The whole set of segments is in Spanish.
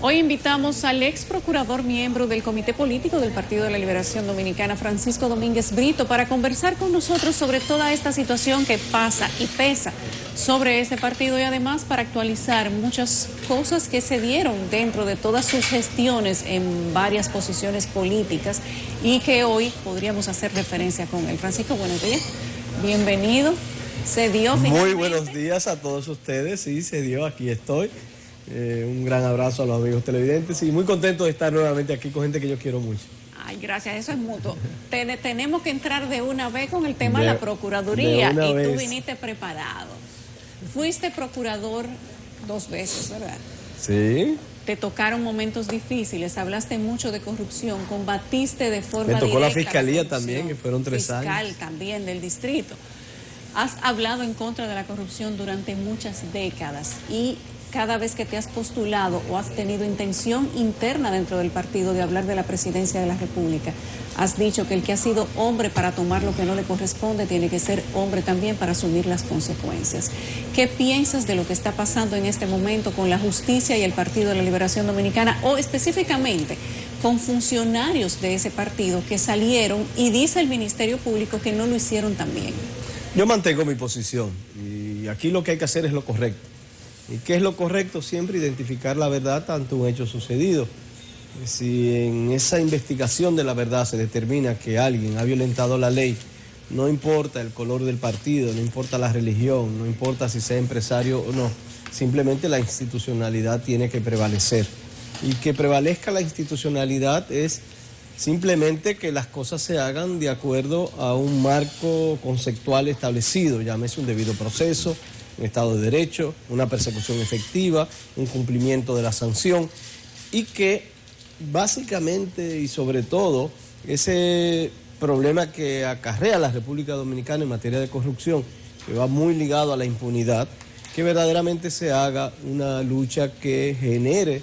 Hoy invitamos al ex procurador miembro del Comité Político del Partido de la Liberación Dominicana, Francisco Domínguez Brito, para conversar con nosotros sobre toda esta situación que pasa y pesa sobre este partido y además para actualizar muchas cosas que se dieron dentro de todas sus gestiones en varias posiciones políticas y que hoy podríamos hacer referencia con él. Francisco, buenos días, bienvenido. Se dio finalmente. Muy buenos días a todos ustedes, sí, se dio, aquí estoy. Un gran abrazo a los amigos televidentes y muy contento de estar nuevamente aquí con gente que yo quiero mucho. Ay, gracias, eso es mutuo. Tenemos que entrar de una vez con el tema de la Procuraduría y tú viniste preparado. Fuiste procurador 2 veces, ¿verdad? Sí. Te tocaron momentos difíciles, hablaste mucho de corrupción, combatiste de forma directa. Me tocó la fiscalía también, que fueron 3 años. Fiscal también del distrito. Has hablado en contra de la corrupción durante muchas décadas y cada vez que te has postulado o has tenido intención interna dentro del partido de hablar de la presidencia de la República, has dicho que el que ha sido hombre para tomar lo que no le corresponde tiene que ser hombre también para asumir las consecuencias. ¿Qué piensas de lo que está pasando en este momento con la justicia y el Partido de la Liberación Dominicana o específicamente con funcionarios de ese partido que salieron y dice el Ministerio Público que no lo hicieron tan bien? Yo mantengo mi posición y aquí lo que hay que hacer es lo correcto. ¿Y qué es lo correcto? Siempre identificar la verdad ante un hecho sucedido. Si en esa investigación de la verdad se determina que alguien ha violentado la ley, no importa el color del partido, no importa la religión, no importa si sea empresario o no, simplemente la institucionalidad tiene que prevalecer. Y que prevalezca la institucionalidad es simplemente que las cosas se hagan de acuerdo a un marco conceptual establecido, llámese un debido proceso, un Estado de Derecho, una persecución efectiva, un cumplimiento de la sanción y que básicamente y sobre todo ese problema que acarrea la República Dominicana en materia de corrupción, que va muy ligado a la impunidad, que verdaderamente se haga una lucha que genere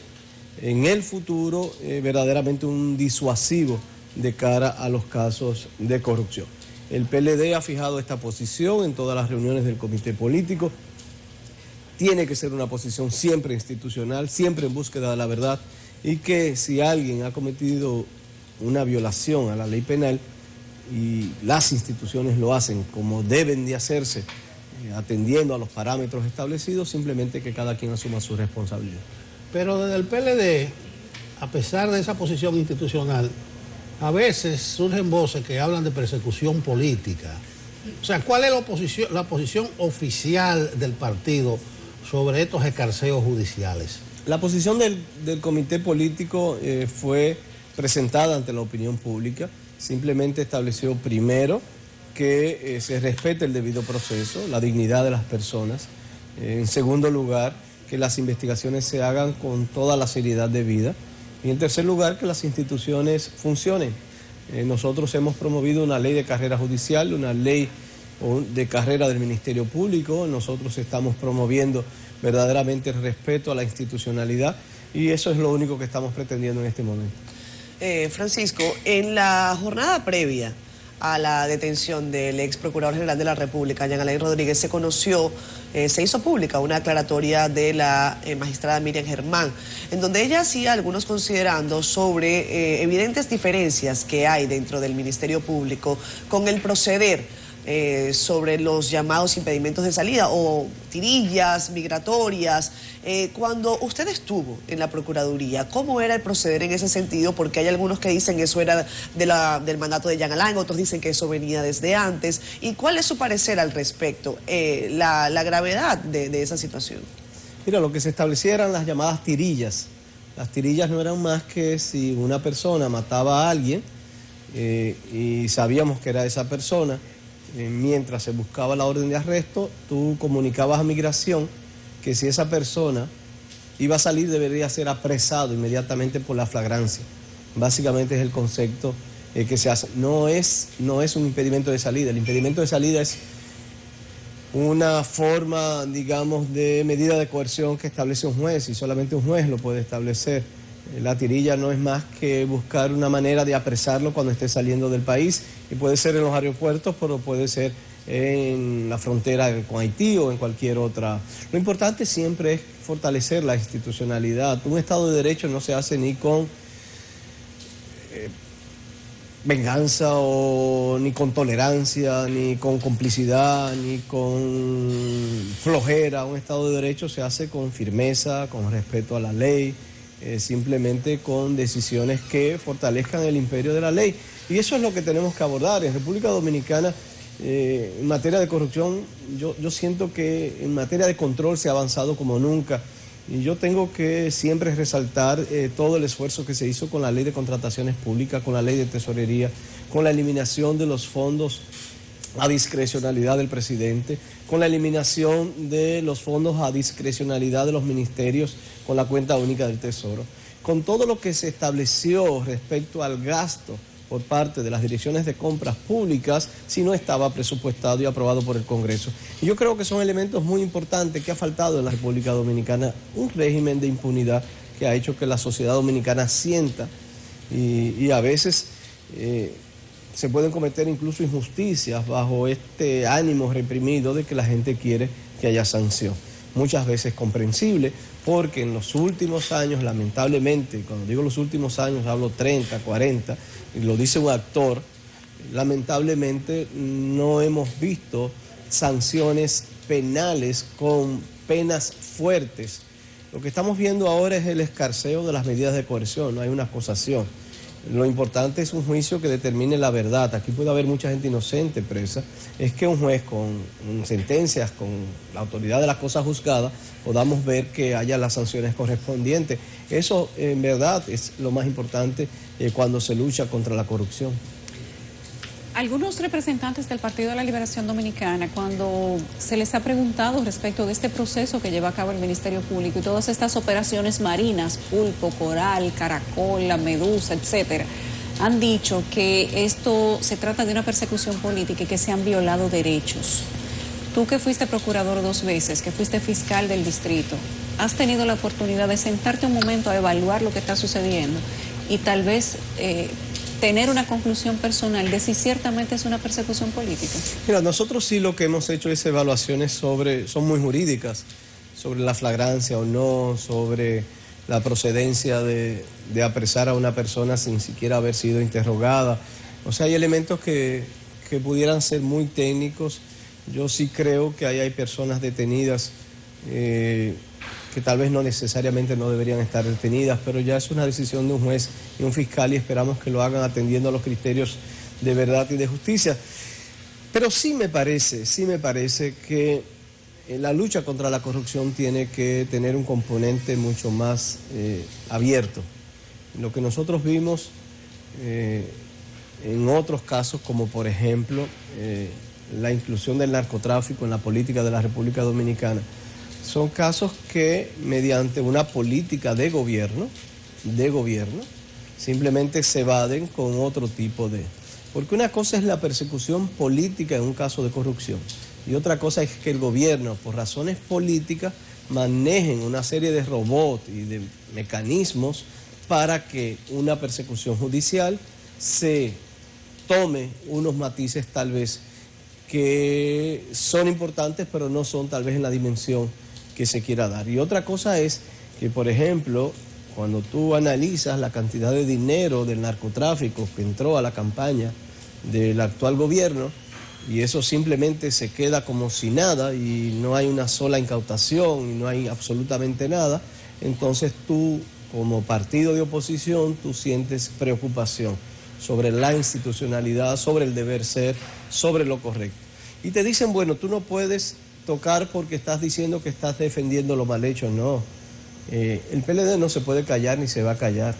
en el futuro verdaderamente un disuasivo de cara a los casos de corrupción. El PLD ha fijado esta posición en todas las reuniones del comité político. Tiene que ser una posición siempre institucional, siempre en búsqueda de la verdad y que si alguien ha cometido una violación a la ley penal y las instituciones lo hacen como deben de hacerse, atendiendo a los parámetros establecidos, simplemente que cada quien asuma su responsabilidad. Pero desde el PLD, a pesar de esa posición institucional, a veces surgen voces que hablan de persecución política. O sea, ¿cuál es la posición oficial del partido sobre estos escarceos judiciales? La posición del comité político fue presentada ante la opinión pública. Simplemente estableció primero que se respete el debido proceso, la dignidad de las personas. En segundo lugar, que las investigaciones se hagan con toda la seriedad debida. Y en tercer lugar, que las instituciones funcionen. Nosotros hemos promovido una ley de carrera judicial, una ley de carrera del Ministerio Público. Nosotros estamos promoviendo verdaderamente el respeto a la institucionalidad y eso es lo único que estamos pretendiendo en este momento. Francisco, en la jornada previa a la detención del ex procurador general de la República, Jean Alain Rodríguez, se hizo pública una aclaratoria de la magistrada Miriam Germán, en donde ella hacía algunos considerandos sobre evidentes diferencias que hay dentro del Ministerio Público con el proceder sobre los llamados impedimentos de salida o tirillas migratorias. Cuando usted estuvo en la Procuraduría, ¿cómo era el proceder en ese sentido? Porque hay algunos que dicen que eso era del mandato de Jean Alain, otros dicen que eso venía desde antes. ¿Y cuál es su parecer al respecto? La gravedad de esa situación. Mira, lo que se establecía eran las llamadas tirillas. Las tirillas no eran más que si una persona mataba a alguien y sabíamos que era esa persona, mientras se buscaba la orden de arresto, tú comunicabas a migración que si esa persona iba a salir debería ser apresado inmediatamente por la flagrancia. Básicamente es el concepto que se hace. No es un impedimento de salida. El impedimento de salida es una forma, digamos, de medida de coerción que establece un juez y solamente un juez lo puede establecer. La tirilla no es más que buscar una manera de apresarlo cuando esté saliendo del país y puede ser en los aeropuertos, pero puede ser en la frontera con Haití o en cualquier otra. Lo importante siempre es fortalecer la institucionalidad. Un Estado de Derecho no se hace ni con venganza ni con tolerancia, ni con complicidad, ni con flojera. Un Estado de Derecho se hace con firmeza, con respeto a la ley, simplemente con decisiones que fortalezcan el imperio de la ley. Y eso es lo que tenemos que abordar. En República Dominicana, en materia de corrupción, yo siento que en materia de control se ha avanzado como nunca. Y yo tengo que siempre resaltar todo el esfuerzo que se hizo con la ley de contrataciones públicas, con la ley de tesorería, con la eliminación de los fondos a discrecionalidad del presidente, con la eliminación de los fondos a discrecionalidad de los ministerios, con la cuenta única del Tesoro, con todo lo que se estableció respecto al gasto por parte de las direcciones de compras públicas si no estaba presupuestado y aprobado por el Congreso. Y yo creo que son elementos muy importantes que ha faltado en la República Dominicana, un régimen de impunidad que ha hecho que la sociedad dominicana sienta y a veces se pueden cometer incluso injusticias bajo este ánimo reprimido de que la gente quiere que haya sanción. Muchas veces comprensible, porque en los últimos años, lamentablemente, cuando digo los últimos años hablo 30, 40, y lo dice un actor, lamentablemente no hemos visto sanciones penales con penas fuertes. Lo que estamos viendo ahora es el escarceo de las medidas de coerción, no hay una acusación. Lo importante es un juicio que determine la verdad. Aquí puede haber mucha gente inocente presa. Es que un juez con sentencias, con la autoridad de las cosas juzgadas, podamos ver que haya las sanciones correspondientes. Eso en verdad es lo más importante cuando se lucha contra la corrupción. Algunos representantes del Partido de la Liberación Dominicana, cuando se les ha preguntado respecto de este proceso que lleva a cabo el Ministerio Público y todas estas operaciones marinas, pulpo, coral, caracol, la medusa, etcétera, han dicho que esto se trata de una persecución política y que se han violado derechos. Tú que fuiste procurador 2 veces, que fuiste fiscal del distrito, has tenido la oportunidad de sentarte un momento a evaluar lo que está sucediendo y tal vez tener una conclusión personal de si ciertamente es una persecución política. Mira, nosotros sí lo que hemos hecho es evaluaciones son muy jurídicas, sobre la flagrancia o no, sobre la procedencia de apresar a una persona sin siquiera haber sido interrogada. O sea, hay elementos que pudieran ser muy técnicos. Yo sí creo que ahí hay personas detenidas que tal vez no necesariamente no deberían estar detenidas, pero ya es una decisión de un juez y un fiscal y esperamos que lo hagan atendiendo a los criterios de verdad y de justicia. Pero sí me parece que la lucha contra la corrupción tiene que tener un componente mucho más abierto. Lo que nosotros vimos en otros casos, como por ejemplo la inclusión del narcotráfico en la política de la República Dominicana, son casos que mediante una política de gobierno, simplemente se evaden con otro tipo de... Porque una cosa es la persecución política en un caso de corrupción y otra cosa es que el gobierno, por razones políticas, manejen una serie de robots y de mecanismos para que una persecución judicial se tome unos matices tal vez que son importantes, pero no son tal vez en la dimensión que se quiera dar. Y otra cosa es que, por ejemplo, cuando tú analizas la cantidad de dinero del narcotráfico que entró a la campaña del actual gobierno, y eso simplemente se queda como si nada y no hay una sola incautación y no hay absolutamente nada, entonces tú, como partido de oposición, tú sientes preocupación sobre la institucionalidad, sobre el deber ser, sobre lo correcto. Y te dicen, bueno, tú no puedes tocar porque estás diciendo que estás defendiendo lo mal hecho. No, el PLD no se puede callar ni se va a callar.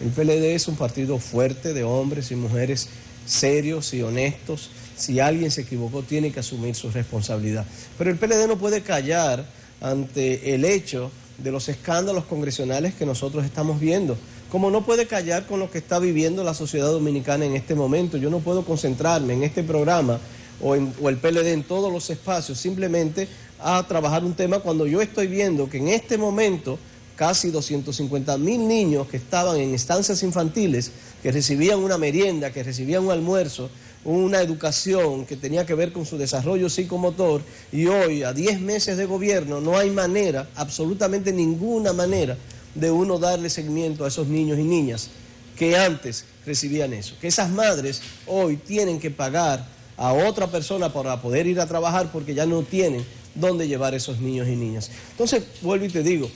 El PLD es un partido fuerte de hombres y mujeres serios y honestos. Si alguien se equivocó, tiene que asumir su responsabilidad. Pero el PLD no puede callar ante el hecho de los escándalos congresionales que nosotros estamos viendo. Como no puede callar con lo que está viviendo la sociedad dominicana en este momento. Yo no puedo concentrarme en este programa o el PLD en todos los espacios, simplemente a trabajar un tema cuando yo estoy viendo que en este momento casi 250.000 niños que estaban en estancias infantiles, que recibían una merienda, que recibían un almuerzo, una educación que tenía que ver con su desarrollo psicomotor, y hoy, a 10 meses de gobierno, no hay manera, absolutamente ninguna manera, de uno darle seguimiento a esos niños y niñas que antes recibían eso. Que esas madres hoy tienen que pagar a otra persona para poder ir a trabajar porque ya no tienen dónde llevar esos niños y niñas. Entonces, vuelvo y te digo,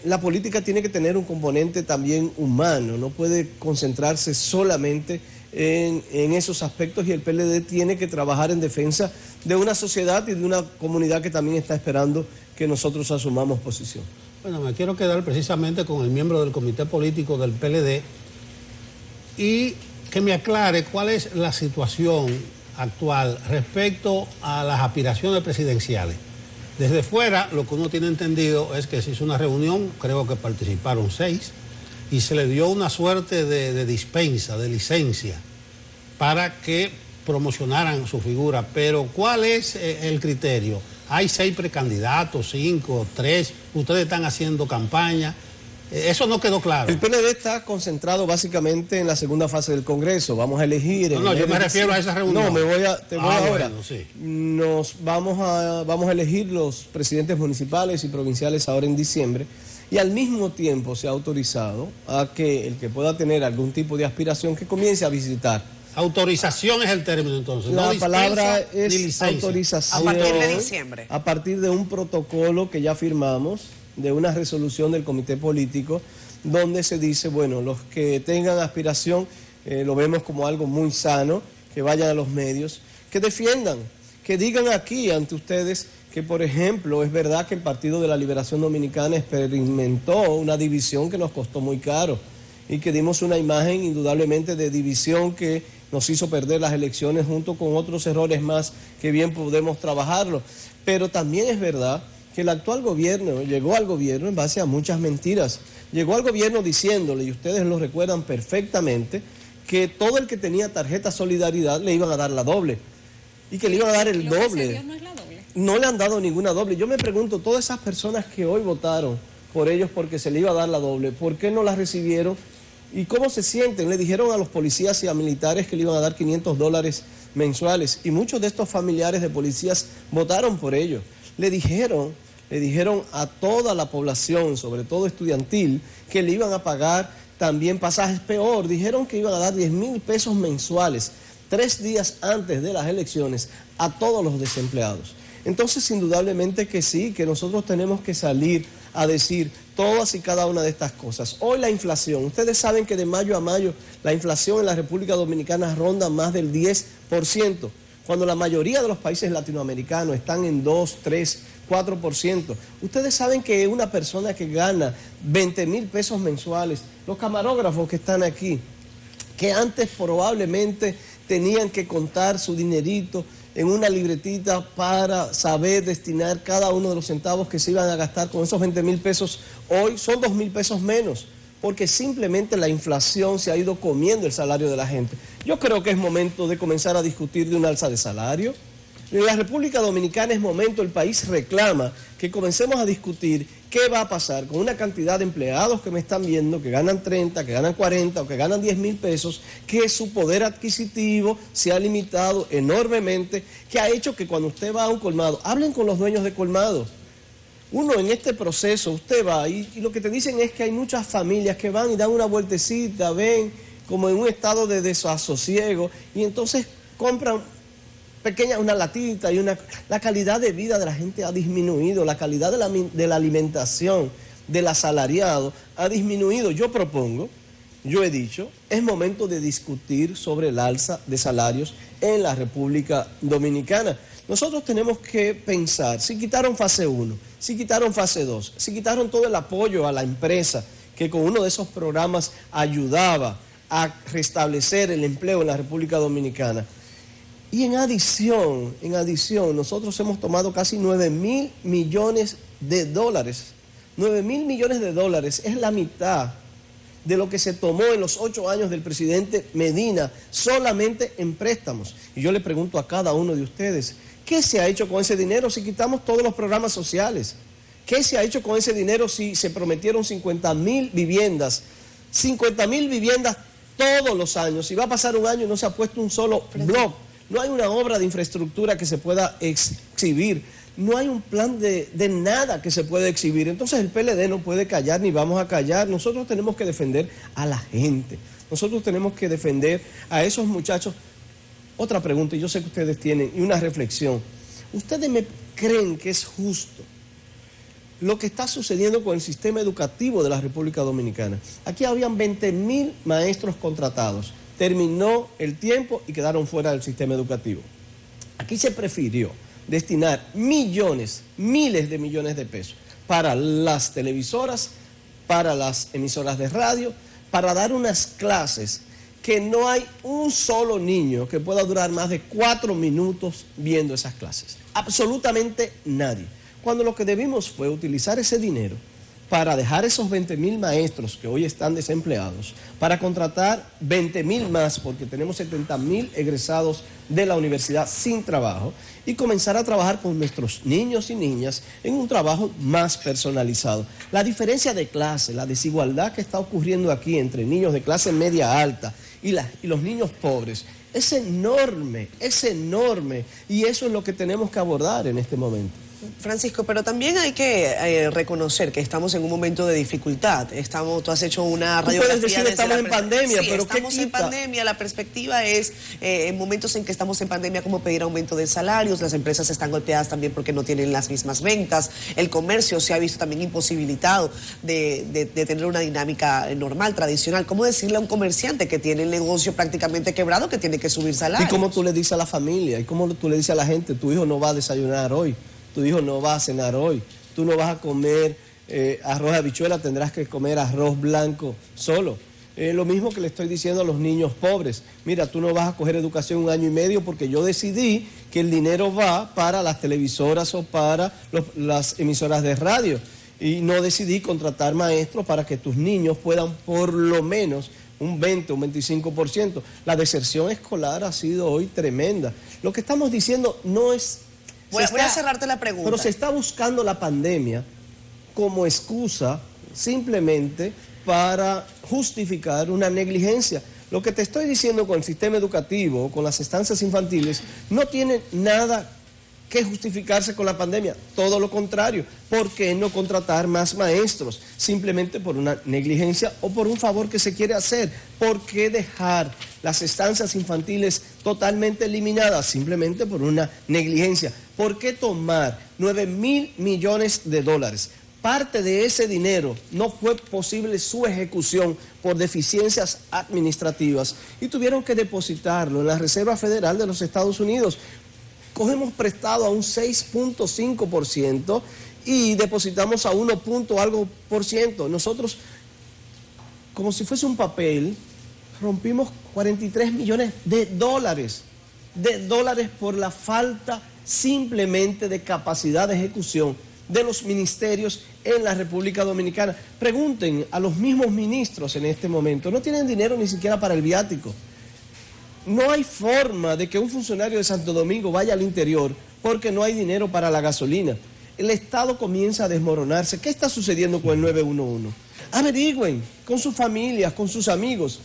la política tiene que tener un componente también humano, no puede concentrarse solamente en esos aspectos, y el PLD tiene que trabajar en defensa de una sociedad y de una comunidad que también está esperando que nosotros asumamos posición. Bueno, me quiero quedar precisamente con el miembro del comité político del PLD y que me aclare cuál es la situación actual respecto a las aspiraciones presidenciales. Desde fuera, lo que uno tiene entendido es que se hizo una reunión, creo que participaron 6, y se le dio una suerte de dispensa, de licencia, para que promocionaran su figura. Pero, ¿cuál es el criterio? Hay 6 precandidatos, 5, 3, ustedes están haciendo campaña. Eso no quedó claro. El PLD está concentrado básicamente en la segunda fase del Congreso. Vamos a elegir... No, yo me refiero a esa reunión. No, te voy ahora. Bueno, sí. Vamos a elegir los presidentes municipales y provinciales ahora en diciembre, y al mismo tiempo se ha autorizado a que el que pueda tener algún tipo de aspiración que comience a visitar. Autorización es el término entonces. La no palabra ni es licencia. autorización. A partir de diciembre. A partir de un protocolo que ya firmamos, de una resolución del comité político, donde se dice, bueno, los que tengan aspiración, lo vemos como algo muy sano, que vayan a los medios, que defiendan, que digan aquí ante ustedes que, por ejemplo, es verdad que el Partido de la Liberación Dominicana experimentó una división que nos costó muy caro, y que dimos una imagen indudablemente de división que nos hizo perder las elecciones, junto con otros errores más que bien podemos trabajarlo. Pero también es verdad que el actual gobierno llegó al gobierno en base a muchas mentiras. Llegó al gobierno diciéndole, y ustedes lo recuerdan perfectamente, que todo el que tenía tarjeta Solidaridad le iban a dar la doble, y que le iban a dar el doble. No es la doble. No le han dado ninguna doble. Yo me pregunto, todas esas personas que hoy votaron por ellos porque se le iba a dar la doble, ¿por qué no la recibieron? ¿Y cómo se sienten? Le dijeron a los policías y a militares que le iban a dar $500 mensuales, y muchos de estos familiares de policías votaron por ellos. Le dijeron a toda la población, sobre todo estudiantil, que le iban a pagar también pasajes. Peor, dijeron que iban a dar 10,000 pesos mensuales 3 días antes de las elecciones a todos los desempleados. Entonces, indudablemente que sí, que nosotros tenemos que salir a decir todas y cada una de estas cosas. Hoy la inflación, ustedes saben que de mayo a mayo la inflación en la República Dominicana ronda más del 10%, cuando la mayoría de los países latinoamericanos están en 2, 3, 4%. Ustedes saben que una persona que gana 20,000 pesos mensuales, los camarógrafos que están aquí, que antes probablemente tenían que contar su dinerito en una libretita para saber destinar cada uno de los centavos que se iban a gastar con esos 20,000 pesos, hoy son 2,000 pesos menos, porque simplemente la inflación se ha ido comiendo el salario de la gente. Yo creo que es momento de comenzar a discutir de un alza de salario. En la República Dominicana es momento, el país reclama que comencemos a discutir qué va a pasar con una cantidad de empleados que me están viendo, que ganan 30, que ganan 40 o que ganan 10,000 pesos, que su poder adquisitivo se ha limitado enormemente, que ha hecho que cuando usted va a un colmado, hablen con los dueños de colmado. Uno en este proceso, usted va y lo que te dicen es que hay muchas familias que van y dan una vueltecita, ven como en un estado de desasosiego, y entonces compran una latita y la calidad de vida de la gente ha disminuido, la calidad de la alimentación del asalariado ha disminuido. Yo propongo, yo he dicho, es momento de discutir sobre el alza de salarios en la República Dominicana. Nosotros tenemos que pensar, si quitaron fase 1, si quitaron fase 2, si quitaron todo el apoyo a la empresa que con uno de esos programas ayudaba a restablecer el empleo en la República Dominicana. Y en adición, nosotros hemos tomado casi 9,000 millones de dólares. 9,000 millones de dólares es la mitad de lo que se tomó en los 8 años del presidente Medina, solamente en préstamos. Y yo le pregunto a cada uno de ustedes, ¿qué se ha hecho con ese dinero si quitamos todos los programas sociales? ¿Qué se ha hecho con ese dinero si se prometieron 50,000 viviendas? 50,000 viviendas todos los años, y va a pasar un año y no se ha puesto un solo blog, no hay una obra de infraestructura que se pueda exhibir, no hay un plan de nada que se pueda exhibir. Entonces el PLD no puede callar ni vamos a callar. Nosotros tenemos que defender a la gente, nosotros tenemos que defender a esos muchachos. Otra pregunta, y yo sé que ustedes tienen, y una reflexión. ¿Ustedes me creen que es justo lo que está sucediendo con el sistema educativo de la República Dominicana? Aquí habían 20.000 maestros contratados. Terminó el tiempo y quedaron fuera del sistema educativo. Aquí se prefirió destinar millones, miles de millones de pesos para las televisoras, para las emisoras de radio, para dar unas clases que no hay un solo niño que pueda durar más de 4 minutos viendo esas clases. Absolutamente nadie. Cuando lo que debimos fue utilizar ese dinero para dejar esos 20.000 maestros que hoy están desempleados, para contratar 20.000 más, porque tenemos 70.000 egresados de la universidad sin trabajo, y comenzar a trabajar con nuestros niños y niñas en un trabajo más personalizado. La diferencia de clase, la desigualdad que está ocurriendo aquí entre niños de clase media alta y los niños pobres, es enorme, y eso es lo que tenemos que abordar en este momento. Francisco, pero también hay que reconocer que estamos en un momento de dificultad. Tú has hecho una radiografía. Tú puedes decir que estamos en pandemia, sí, pero estamos en pandemia. La perspectiva es, en momentos en que estamos en pandemia, como pedir aumento de salarios. Las empresas están golpeadas también porque no tienen las mismas ventas. El comercio se ha visto también imposibilitado de tener una dinámica normal, tradicional. ¿Cómo decirle a un comerciante que tiene el negocio prácticamente quebrado que tiene que subir salarios? ¿Y cómo tú le dices a la familia? ¿Y cómo tú le dices a la gente, tu hijo no va a desayunar hoy? Tu hijo no va a cenar hoy, tú no vas a comer arroz de habichuela, tendrás que comer arroz blanco solo. Lo mismo que le estoy diciendo a los niños pobres. Mira, tú no vas a coger educación 1 año y medio porque yo decidí que el dinero va para las televisoras o para las emisoras de radio. Y no decidí contratar maestros para que tus niños puedan por lo menos un 20, un 25%. La deserción escolar ha sido hoy tremenda. Lo que estamos diciendo no es... Voy a cerrarte la pregunta. Pero se está buscando la pandemia como excusa simplemente para justificar una negligencia. Lo que te estoy diciendo con el sistema educativo, con las estancias infantiles, no tiene nada que justificarse con la pandemia. Todo lo contrario. ¿Por qué no contratar más maestros? Simplemente por una negligencia o por un favor que se quiere hacer. ¿Por qué dejar las estancias infantiles totalmente eliminadas? Simplemente por una negligencia. ¿Por qué tomar 9.000 millones de dólares? Parte de ese dinero no fue posible su ejecución por deficiencias administrativas y tuvieron que depositarlo en la Reserva Federal de los Estados Unidos. Cogemos prestado a un 6.5% y depositamos a 1 algo por ciento. Nosotros, como si fuese un papel, rompimos 43 millones de dólares por la falta simplemente de capacidad de ejecución de los ministerios en la República Dominicana. Pregunten a los mismos ministros en este momento, no tienen dinero ni siquiera para el viático. No hay forma de que un funcionario de Santo Domingo vaya al interior porque no hay dinero para la gasolina. El Estado comienza a desmoronarse. ¿Qué está sucediendo con el 911? Averigüen con sus familias, con sus amigos.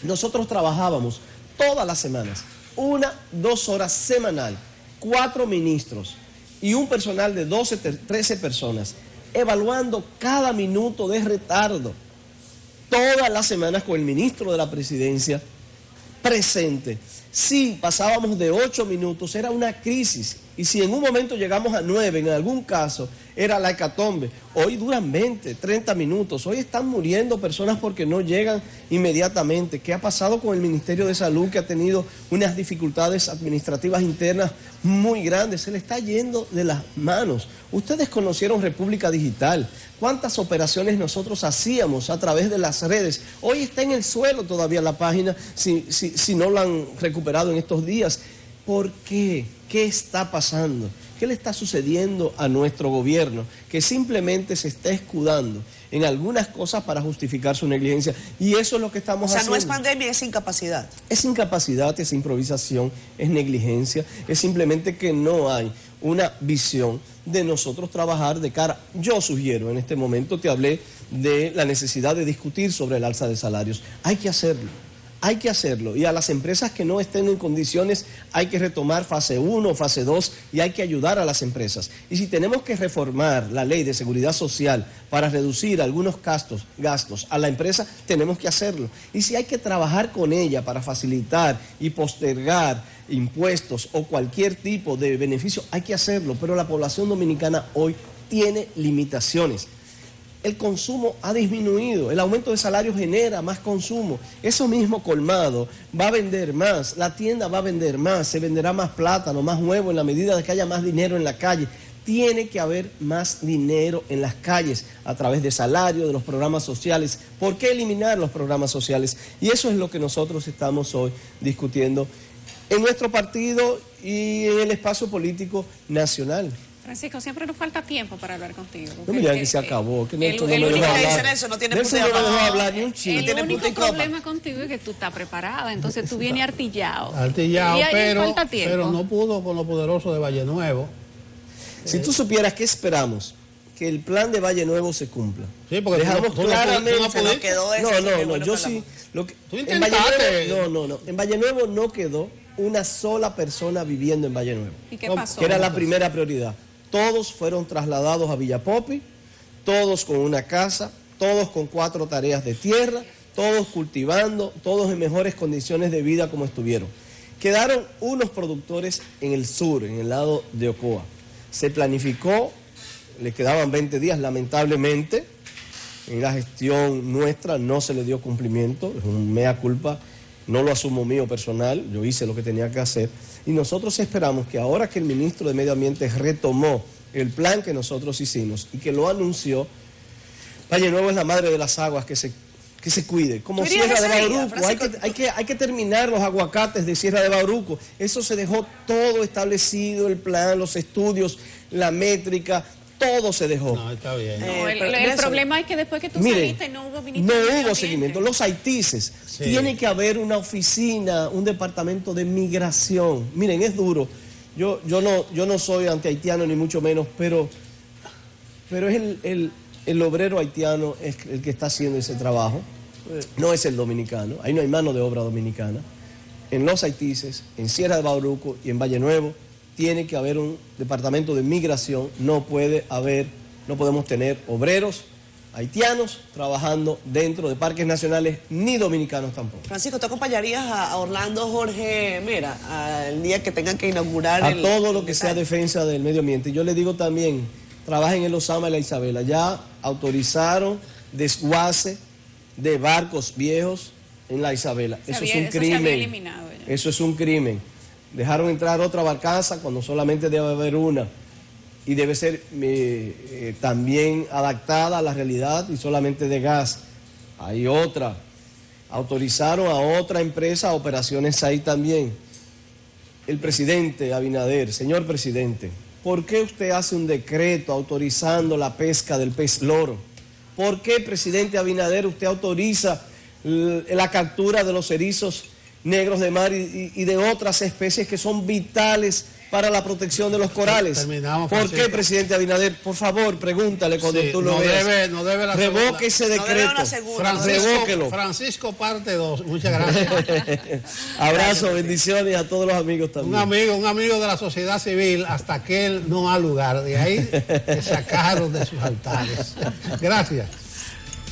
Nosotros trabajábamos todas las semanas, 1, 2 horas semanal, 4 ministros y un personal de 12, 13 personas, evaluando cada minuto de retardo. Todas las semanas con el ministro de la Presidencia presente. Si pasábamos de 8 minutos era una crisis, y si en un momento llegamos a 9, en algún caso era la hecatombe. Hoy duran 20, 30 minutos, hoy están muriendo personas porque no llegan inmediatamente. ¿Qué ha pasado con el Ministerio de Salud, que ha tenido unas dificultades administrativas internas muy grandes? Se le está yendo de las manos. Ustedes conocieron República Digital. ¿Cuántas operaciones nosotros hacíamos a través de las redes? Hoy está en el suelo todavía la página, si no la han recuperado en estos días. ¿Por qué? ¿Qué está pasando? ¿Qué le está sucediendo a nuestro gobierno? Que simplemente se está escudando en algunas cosas para justificar su negligencia. Y eso es lo que estamos haciendo. O sea, no es pandemia, es incapacidad. Es incapacidad, es improvisación, es negligencia, es simplemente que no hay una visión de nosotros trabajar de cara. Yo sugiero, en este momento te hablé de la necesidad de discutir sobre el alza de salarios. Hay que hacerlo. hay que hacerlo. Y a las empresas que no estén en condiciones hay que retomar fase 1, fase 2 y hay que ayudar a las empresas. Y si tenemos que reformar la ley de seguridad social para reducir algunos gastos a la empresa, tenemos que hacerlo. Y si hay que trabajar con ella para facilitar y postergar impuestos o cualquier tipo de beneficio, hay que hacerlo. Pero la población dominicana hoy tiene limitaciones. El consumo ha disminuido, el aumento de salario genera más consumo, eso mismo colmado va a vender más, la tienda va a vender más, se venderá más plátano, más huevo en la medida de que haya más dinero en la calle. Tiene que haber más dinero en las calles a través de salario, de los programas sociales. ¿Por qué eliminar los programas sociales? Y eso es lo que nosotros estamos hoy discutiendo en nuestro partido y en el espacio político nacional. Francisco, siempre nos falta tiempo para hablar contigo. No me digan que se acabó, que Nelson no me único dejó que hablar. dicen eso, no tiene Nelson punto no de me dejó hablar. hablar ni un chiste. El único problema contigo es que tú estás preparada, entonces tú vienes artillado. Artillado, Y ahí pero falta tiempo. no pudo con lo poderoso de Valle Nuevo. Si tú supieras qué esperamos, que el plan de Valle Nuevo se cumpla. Sí, porque dejamos tú no claramente. pudiste. Se nos quedó eso, no, qué bueno yo que sí. Tú En Valle intentaste. Nuevo, no. En Valle Nuevo no quedó una sola persona viviendo en Valle Nuevo. ¿Y qué pasó? Que era la primera prioridad. Todos fueron trasladados a Villapopi, todos con una casa, todos con 4 tareas de tierra, todos cultivando, todos en mejores condiciones de vida como estuvieron. Quedaron unos productores en el sur, en el lado de Ocoa. Se planificó, le quedaban 20 días, lamentablemente, en la gestión nuestra no se le dio cumplimiento, es un mea culpa, no lo asumo mío personal, yo hice lo que tenía que hacer. Y nosotros esperamos que ahora que el ministro de Medio Ambiente retomó el plan que nosotros hicimos y que lo anunció, Valle Nuevo es la madre de las aguas, que se cuide. Como Sierra de Bauruco, hay que terminar los aguacates de Sierra de Bauruco. Eso se dejó todo establecido, el plan, los estudios, la métrica, todo se dejó. No, está bien. El problema es que después que tú saliste no hubo ministro de Medio hubo Ambiente. seguimiento. Los haitises, Sí. tiene que haber una oficina, un departamento de migración. Miren, es duro. Yo no soy anti-haitiano ni mucho menos, pero es el obrero haitiano es el que está haciendo ese trabajo. No es el dominicano. Ahí no hay mano de obra dominicana. En los haitises, en Sierra de Bauruco y en Valle Nuevo, tiene que haber un departamento de migración. No podemos tener obreros haitianos trabajando dentro de parques nacionales, ni dominicanos tampoco. Francisco, ¿tú acompañarías a Orlando Jorge Mera al día que tengan que inaugurar A todo lo que sea defensa del medio ambiente? Yo le digo también, trabajen en los Ama y la Isabela. Ya autorizaron desguace de barcos viejos en la Isabela. Eso es un crimen. Se había eliminado ya. Eso es un crimen. Dejaron entrar otra barcaza cuando solamente debe haber una. Y debe ser también adaptada a la realidad y solamente de gas. Hay otra. Autorizaron a otra empresa operaciones ahí también. El presidente Abinader, señor presidente, ¿por qué usted hace un decreto autorizando la pesca del pez loro? ¿Por qué, presidente Abinader, usted autoriza la captura de los erizos negros de mar y de otras especies que son vitales para la protección de los corales? Terminamos, ¿Por Francisco. qué, presidente Abinader? Por favor, pregúntale cuando tú lo veas. No debe la Revoque ese No debe decreto. una segunda. Revóquelo. Francisco parte 2. Muchas gracias. Abrazo, bendiciones a todos los amigos también. Un amigo de la sociedad civil, hasta aquel no ha lugar. De ahí te sacaron de sus altares. Gracias.